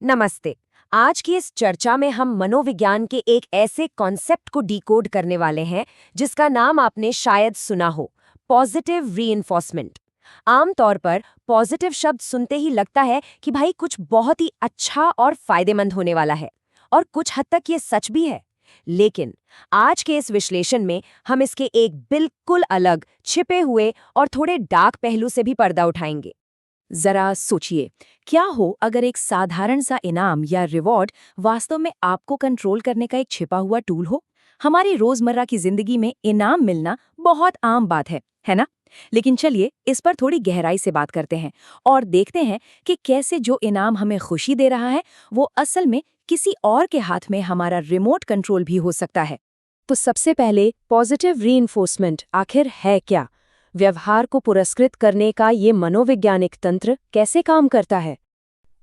नमस्ते। आज की इस चर्चा में हम मनोविज्ञान के एक ऐसे कॉन्सेप्ट को डिकोड करने वाले हैं जिसका नाम आपने शायद सुना हो, पॉजिटिव रीइंफोर्समेंट। आमतौर पर पॉजिटिव शब्द सुनते ही लगता है कि भाई कुछ बहुत ही अच्छा और फायदेमंद होने वाला है, और कुछ हद तक ये सच भी है। लेकिन आज के इस विश्लेषण में हम इसके एक बिल्कुल अलग, छिपे हुए और थोड़े डार्क पहलू से भी पर्दा उठाएंगे। जरा सोचिए, क्या हो अगर एक साधारण सा इनाम या रिवॉर्ड वास्तव में आपको कंट्रोल करने का एक छिपा हुआ टूल हो। हमारी रोजमर्रा की जिंदगी में इनाम मिलना बहुत आम बात है ना? लेकिन चलिए इस पर थोड़ी गहराई से बात करते हैं और देखते हैं कि कैसे जो इनाम हमें खुशी दे रहा है वो असल में किसी और के हाथ में हमारा रिमोट कंट्रोल भी हो सकता है। तो सबसे पहले पॉजिटिव रीइंफोर्समेंट आखिर है क्या? व्यवहार को पुरस्कृत करने का ये मनोवैज्ञानिक तंत्र कैसे काम करता है?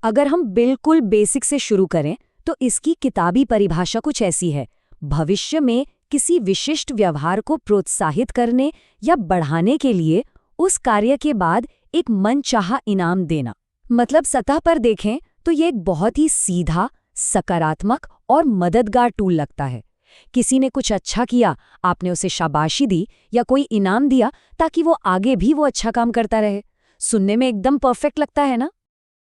अगर हम बिल्कुल बेसिक से शुरू करें तो इसकी किताबी परिभाषा कुछ ऐसी है: भविष्य में किसी विशिष्ट व्यवहार को प्रोत्साहित करने या बढ़ाने के लिए उस कार्य के बाद एक मनचाहा इनाम देना। मतलब सतह पर देखें तो ये एक बहुत ही सीधा, सकारात्मक और मददगार टूल लगता है। किसी ने कुछ अच्छा किया, आपने उसे शाबाशी दी या कोई इनाम दिया ताकि वो आगे भी वो अच्छा काम करता रहे। सुनने में एकदम परफेक्ट लगता है ना?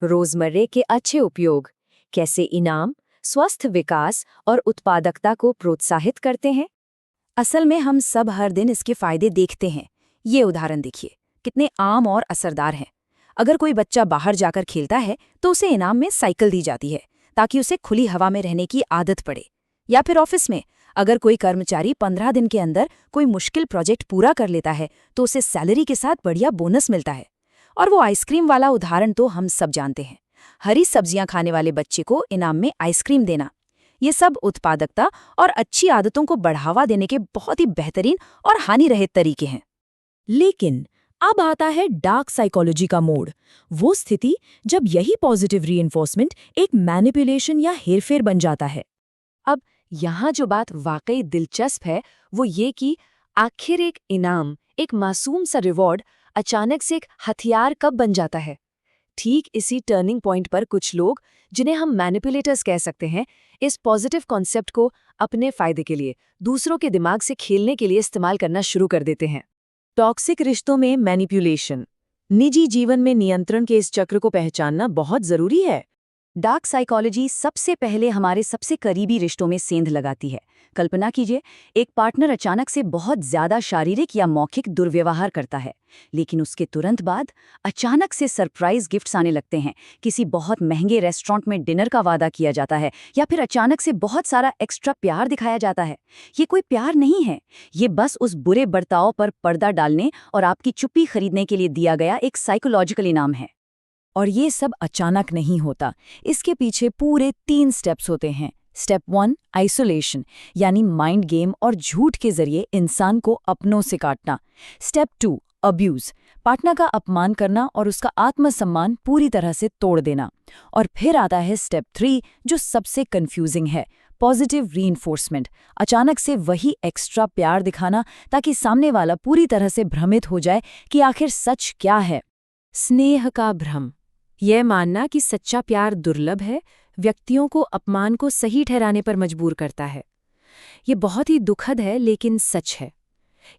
रोजमर्रे के अच्छे उपयोग कैसे इनाम स्वस्थ विकास और उत्पादकता को प्रोत्साहित करते हैं? असल में हम सब हर दिन इसके फायदे देखते हैं। ये उदाहरण देखिए, कितने आम और असरदार हैं। अगर कोई बच्चा बाहर जाकर खेलता है तो उसे इनाम में साइकिल दी जाती है ताकि उसे खुली हवा में रहने की आदत पड़े। या फिर ऑफिस में अगर कोई कर्मचारी 15 दिन के अंदर कोई मुश्किल प्रोजेक्ट पूरा कर लेता है तो उसे सैलरी के साथ बढ़िया बोनस मिलता है। और वो आइसक्रीम वाला उदाहरण तो हम सब जानते हैं। हरी सब्जियां खाने वाले बच्चे को इनाम में आइसक्रीम देना। ये सब उत्पादकता और अच्छी आदतों को बढ़ावा देने के बहुत ही बेहतरीन और हानिरहित तरीके हैं। लेकिन अब आता है डार्क साइकोलॉजी का मोड़, वो स्थिति जब यही पॉजिटिव रीइंफोर्समेंट एक मैनिपुलेशन या हेरफेर बन जाता है। अब यहाँ जो बात वाकई दिलचस्प है वो ये कि आखिर एक इनाम, एक मासूम सा रिवॉर्ड अचानक से एक हथियार कब बन जाता है। ठीक इसी टर्निंग पॉइंट पर कुछ लोग, जिन्हें हम मैनिपुलेटर्स कह सकते हैं, इस पॉजिटिव कॉन्सेप्ट को अपने फायदे के लिए, दूसरों के दिमाग से खेलने के लिए इस्तेमाल करना शुरू कर देते हैं। टॉक्सिक रिश्तों में मैनिपुलेशन, निजी जीवन में नियंत्रण के इस चक्र को पहचानना बहुत जरूरी है। डार्क साइकोलॉजी सबसे पहले हमारे सबसे करीबी रिश्तों में सेंध लगाती है। कल्पना कीजिए, एक पार्टनर अचानक से बहुत ज्यादा शारीरिक या मौखिक दुर्व्यवहार करता है, लेकिन उसके तुरंत बाद अचानक से सरप्राइज गिफ्ट्स आने लगते हैं, किसी बहुत महंगे रेस्टोरेंट में डिनर का वादा किया जाता है, या फिर अचानक से बहुत सारा एक्स्ट्रा प्यार दिखाया जाता है। ये कोई प्यार नहीं है, ये बस उस बुरे बर्ताव पर पर्दा डालने और आपकी चुप्पी खरीदने के लिए दिया गया एक साइकोलॉजिकल इनाम है। और ये सब अचानक नहीं होता, इसके पीछे पूरे 3 स्टेप्स होते हैं। स्टेप 1 आइसोलेशन, यानी माइंड गेम और झूठ के जरिए इंसान को अपनों से काटना। स्टेप 2 अब्यूज, पार्टनर का अपमान करना और उसका आत्मसम्मान पूरी तरह से तोड़ देना। और फिर आता है स्टेप 3 जो सबसे कंफ्यूजिंग है, पॉजिटिव रीइंफोर्समेंट, अचानक से वही एक्स्ट्रा प्यार दिखाना ताकि सामने वाला पूरी तरह से भ्रमित हो जाए कि आखिर सच क्या है। स्नेह का भ्रम, यह मानना कि सच्चा प्यार दुर्लभ है, व्यक्तियों को अपमान को सही ठहराने पर मजबूर करता है। ये बहुत ही दुखद है लेकिन सच है।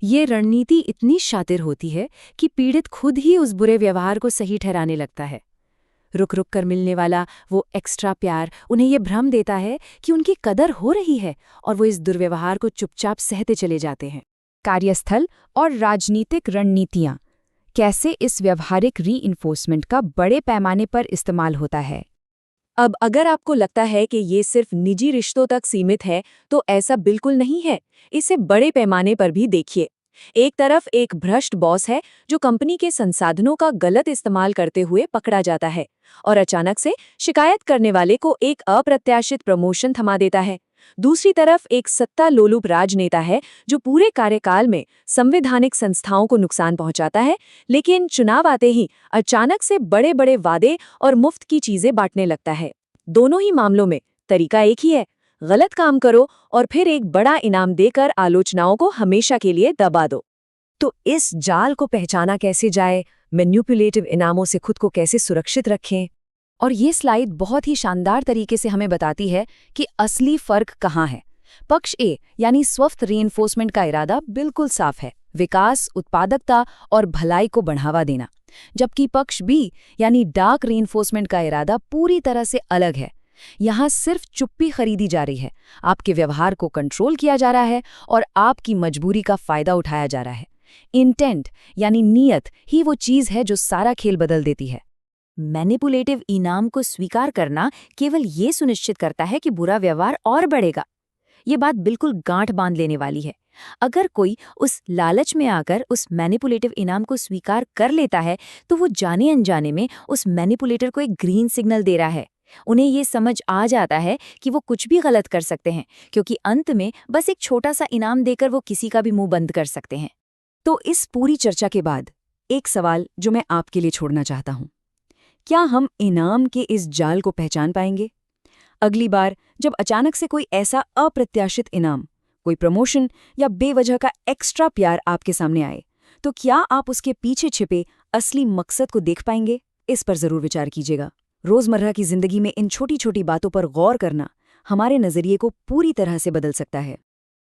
ये रणनीति इतनी शातिर होती है कि पीड़ित खुद ही उस बुरे व्यवहार को सही ठहराने लगता है। रुक रुक कर मिलने वाला वो एक्स्ट्रा प्यार उन्हें ये भ्रम देता है कि उनकी कदर हो रही है, और वो इस दुर्व्यवहार को चुपचाप सहते चले जाते हैं। कार्यस्थल और राजनीतिक रणनीतियाँ, कैसे इस व्यवहारिक रीइंफोर्समेंट का बड़े पैमाने पर इस्तेमाल होता है। अब अगर आपको लगता है कि ये सिर्फ निजी रिश्तों तक सीमित है, तो ऐसा बिल्कुल नहीं है। इसे बड़े पैमाने पर भी देखिए। एक तरफ एक भ्रष्ट बॉस है जो कंपनी के संसाधनों का गलत इस्तेमाल करते हुए पकड़ा जाता है, और अचानक से शिकायत करने वाले को एक अप्रत्याशित प्रमोशन थमा देता है। दूसरी तरफ एक सत्ता लोलुप राजनेता है जो पूरे कार्यकाल में संवैधानिक संस्थाओं को नुकसान पहुंचाता है, लेकिन चुनाव आते ही अचानक से बड़े बड़े वादे और मुफ्त की चीजें बांटने लगता है। दोनों ही मामलों में तरीका एक ही है, गलत काम करो और फिर एक बड़ा इनाम देकर आलोचनाओं को हमेशा के लिए दबा दो। तो इस जाल को पहचाना कैसे जाए, मैनिपुलेटिव इनामों से खुद को कैसे सुरक्षित रखें? और ये स्लाइड बहुत ही शानदार तरीके से हमें बताती है कि असली फर्क कहाँ है। पक्ष ए यानी स्वस्थ रीइंफोर्समेंट का इरादा बिल्कुल साफ है, विकास, उत्पादकता और भलाई को बढ़ावा देना। जबकि पक्ष बी यानी डार्क रीइंफोर्समेंट का इरादा पूरी तरह से अलग है। यहाँ सिर्फ चुप्पी खरीदी जा रही है, आपके व्यवहार को कंट्रोल किया जा रहा है और आपकी मजबूरी का फायदा उठाया जा रहा है। इंटेंट यानी नीयत ही वो चीज़ है जो सारा खेल बदल देती है। मैनिपुलेटिव इनाम को स्वीकार करना केवल ये सुनिश्चित करता है कि बुरा व्यवहार और बढ़ेगा। ये बात बिल्कुल गांठ बांध लेने वाली है। अगर कोई उस लालच में आकर उस मैनिपुलेटिव इनाम को स्वीकार कर लेता है तो वो जाने अनजाने में उस मैनिपुलेटर को एक ग्रीन सिग्नल दे रहा है। उन्हें ये समझ आ जाता है कि वो कुछ भी गलत कर सकते हैं, क्योंकि अंत में बस एक छोटा सा इनाम देकर वो किसी का भी मुंह बंद कर सकते हैं। तो इस पूरी चर्चा के बाद एक सवाल जो मैं आपके लिए छोड़ना चाहता हूं, क्या हम इनाम के इस जाल को पहचान पाएंगे? अगली बार जब अचानक से कोई ऐसा अप्रत्याशित इनाम, कोई प्रमोशन या बेवजह का एक्स्ट्रा प्यार आपके सामने आए, तो क्या आप उसके पीछे छिपे असली मकसद को देख पाएंगे? इस पर जरूर विचार कीजिएगा। रोजमर्रा की जिंदगी में इन छोटी छोटी बातों पर गौर करना हमारे नजरिए को पूरी तरह से बदल सकता है।